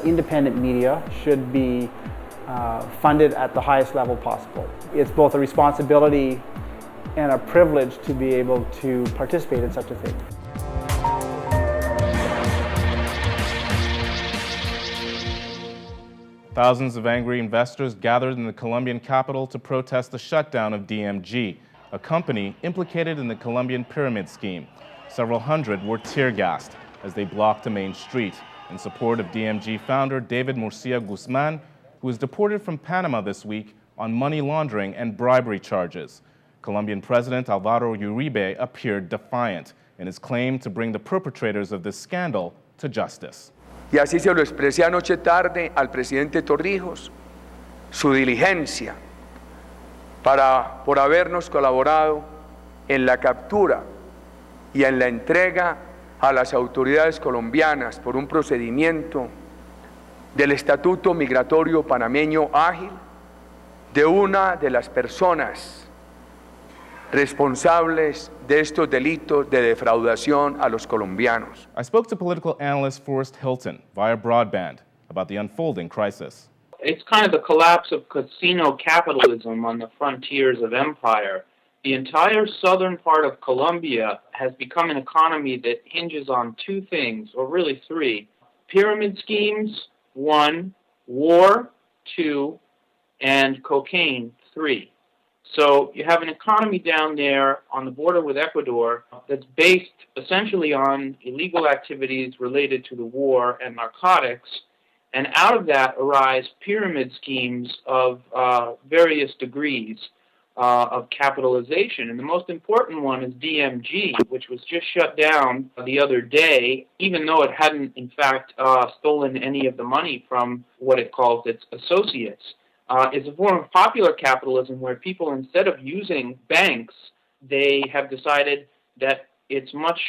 Independent media should be funded at the highest level possible. It's both a responsibility and a privilege to be able to participate in such a thing. Thousands of angry investors gathered in the Colombian capital to protest the shutdown of DMG, a company implicated in the Colombian pyramid scheme. Several hundred were tear-gassed as they blocked a main street in support of DMG founder David Murcia Guzman, who was deported from Panama this week on money laundering and bribery charges. Colombian President Álvaro Uribe appeared defiant in his claim to bring the perpetrators of this scandal to justice. Y así se lo expresé anoche tarde al presidente Torrijos, su diligencia por habernos colaborado en la captura y en la entrega a las autoridades colombianas por un procedimiento del Estatuto Migratorio Panameño Ágil de una de las personas responsables de estos delitos de defraudación a los colombianos. I spoke to political analyst Forrest Hylton via broadband about the unfolding crisis. It's kind of the collapse of casino capitalism on the frontiers of empire. The entire southern part of Colombia has become an economy that hinges on two things, or really three. Pyramid schemes, 1, war, 2, and cocaine, 3. So you have an economy down there on the border with Ecuador that's based essentially on illegal activities related to the war and narcotics, and out of that arise pyramid schemes of various degrees of capitalization. And the most important one is DMG, which was just shut down the other day, even though it hadn't, in fact, stolen any of the money from what it calls its associates. It's a form of popular capitalism where people, instead of using banks, they have decided that it's much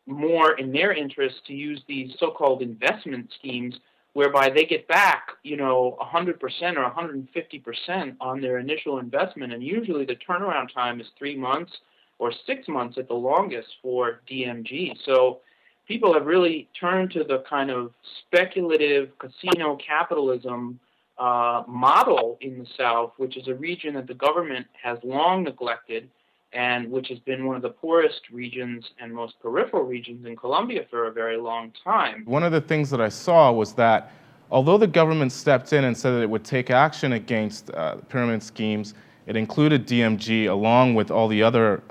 more in their interest to use these so-called investment schemes whereby they get back, 100% or 150% on their initial investment. And usually the turnaround time is 3 months or 6 months at the longest for DMG. So people have really turned to the kind of speculative casino capitalism model in the South, which is a region that the government has long neglected and which has been one of the poorest regions and most peripheral regions in Colombia for a very long time. One of the things that I saw was that although the government stepped in and said that it would take action against pyramid schemes, it included DMG along with all the other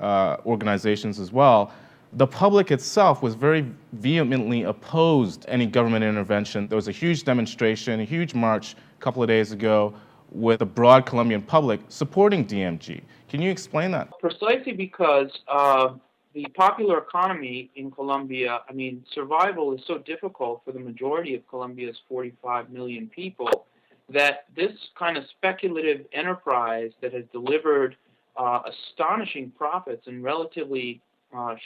organizations as well, the public itself was very vehemently opposed any government intervention. There was a huge demonstration, a huge march a couple of days ago with the broad Colombian public supporting DMG. Can you explain that? Precisely because the popular economy in Colombia, survival is so difficult for the majority of Colombia's 45 million people that this kind of speculative enterprise that has delivered astonishing profits in relatively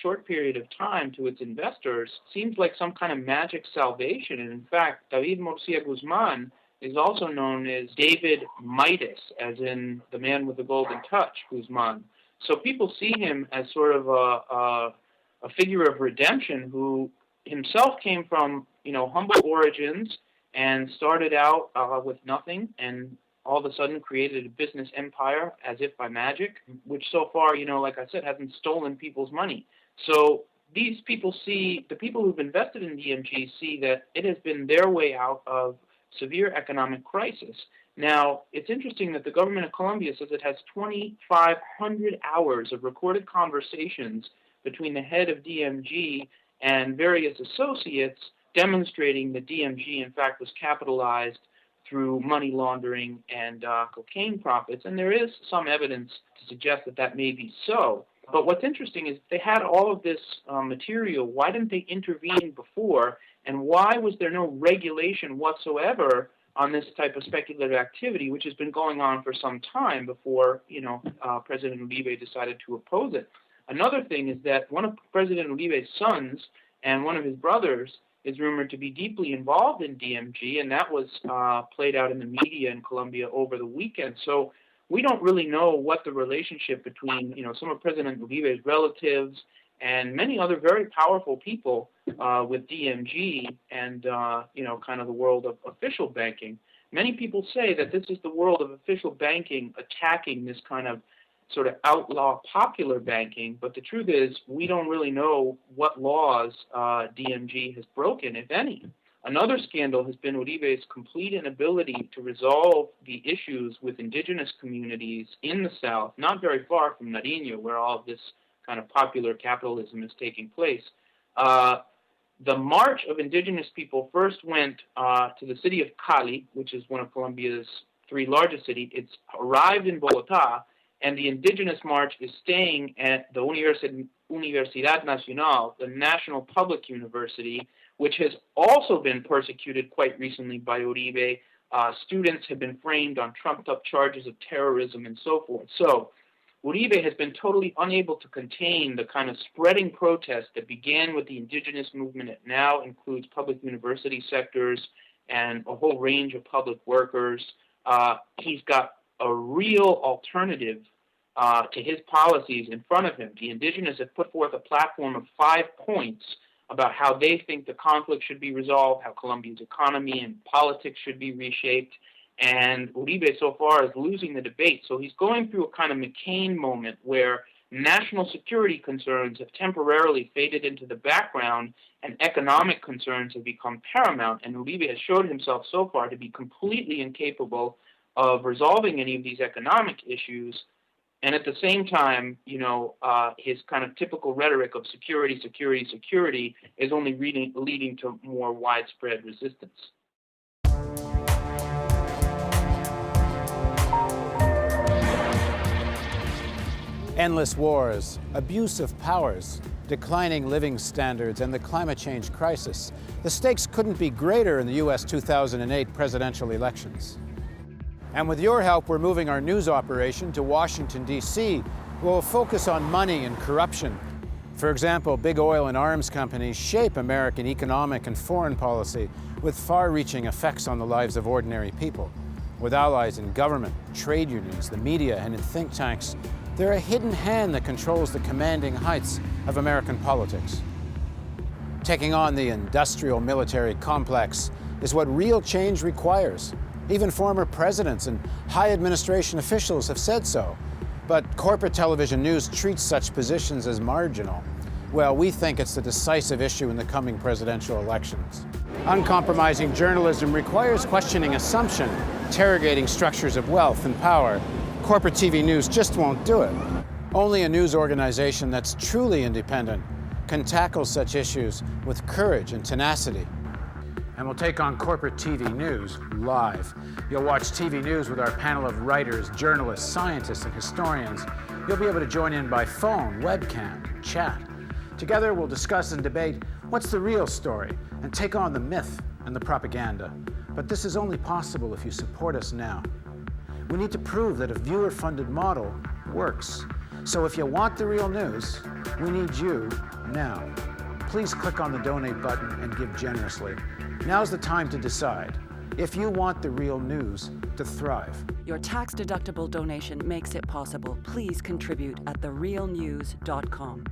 short period of time to its investors seems like some kind of magic salvation. And in fact, David Murcia Guzman is also known as David Midas, as in the man with the golden touch, Guzman. So people see him as sort of a figure of redemption who himself came from, humble origins and started out with nothing and all of a sudden created a business empire as if by magic, which so far, like I said, hasn't stolen people's money. So these people see, the people who've invested in DMG see that it has been their way out of severe economic crisis. Now, it's interesting that the government of Colombia says it has 2,500 hours of recorded conversations between the head of DMG and various associates demonstrating that DMG, in fact, was capitalized through money laundering and cocaine profits. And there is some evidence to suggest that that may be so. But what's interesting is they had all of this material. Why didn't they intervene before? And why was there no regulation whatsoever on this type of speculative activity, which has been going on for some time before, President Uribe decided to oppose it? Another thing is that one of President Uribe's sons and one of his brothers is rumored to be deeply involved in DMG, and that was played out in the media in Colombia over the weekend. So we don't really know what the relationship between, some of President Uribe's relatives and many other very powerful people with DMG and, kind of the world of official banking. Many people say that this is the world of official banking attacking this kind of sort of outlaw popular banking, but the truth is we don't really know what laws DMG has broken, if any. Another scandal has been Uribe's complete inability to resolve the issues with indigenous communities in the South, not very far from Nariño, where all of this kind of popular capitalism is taking place. The march of indigenous people first went to the city of Cali, which is one of Colombia's 3 largest cities. It's arrived in Bogotá, and the indigenous march is staying at the Universidad Nacional, the National Public University, which has also been persecuted quite recently by Uribe. Students have been framed on trumped-up charges of terrorism and so forth. So Uribe has been totally unable to contain the kind of spreading protest that began with the indigenous movement. It now includes public university sectors and a whole range of public workers. He's got a real alternative to his policies in front of him. The indigenous have put forth a platform of 5 points about how they think the conflict should be resolved, how Colombia's economy and politics should be reshaped. And Uribe so far is losing the debate. So he's going through a kind of McCain moment where national security concerns have temporarily faded into the background and economic concerns have become paramount. And Uribe has showed himself so far to be completely incapable of resolving any of these economic issues. And at the same time, his kind of typical rhetoric of security, security, security is only leading to more widespread resistance. Endless wars, abuse of powers, declining living standards, and the climate change crisis. The stakes couldn't be greater in the U.S. 2008 presidential elections. And with your help, we're moving our news operation to Washington, D.C., where we'll focus on money and corruption. For example, big oil and arms companies shape American economic and foreign policy with far-reaching effects on the lives of ordinary people. With allies in government, trade unions, the media, and in think tanks, they're a hidden hand that controls the commanding heights of American politics. Taking on the industrial military complex is what real change requires. Even former presidents and high administration officials have said so. But corporate television news treats such positions as marginal. Well, we think it's the decisive issue in the coming presidential elections. Uncompromising journalism requires questioning assumption, interrogating structures of wealth and power. Corporate TV news just won't do it. Only a news organization that's truly independent can tackle such issues with courage and tenacity. And we'll take on corporate TV news live. You'll watch TV news with our panel of writers, journalists, scientists, and historians. You'll be able to join in by phone, webcam, chat. Together, we'll discuss and debate what's the real story and take on the myth and the propaganda. But this is only possible if you support us now. We need to prove that a viewer-funded model works. So if you want the real news, we need you now. Please click on the donate button and give generously. Now's the time to decide if you want the real news to thrive. Your tax-deductible donation makes it possible. Please contribute at therealnews.com.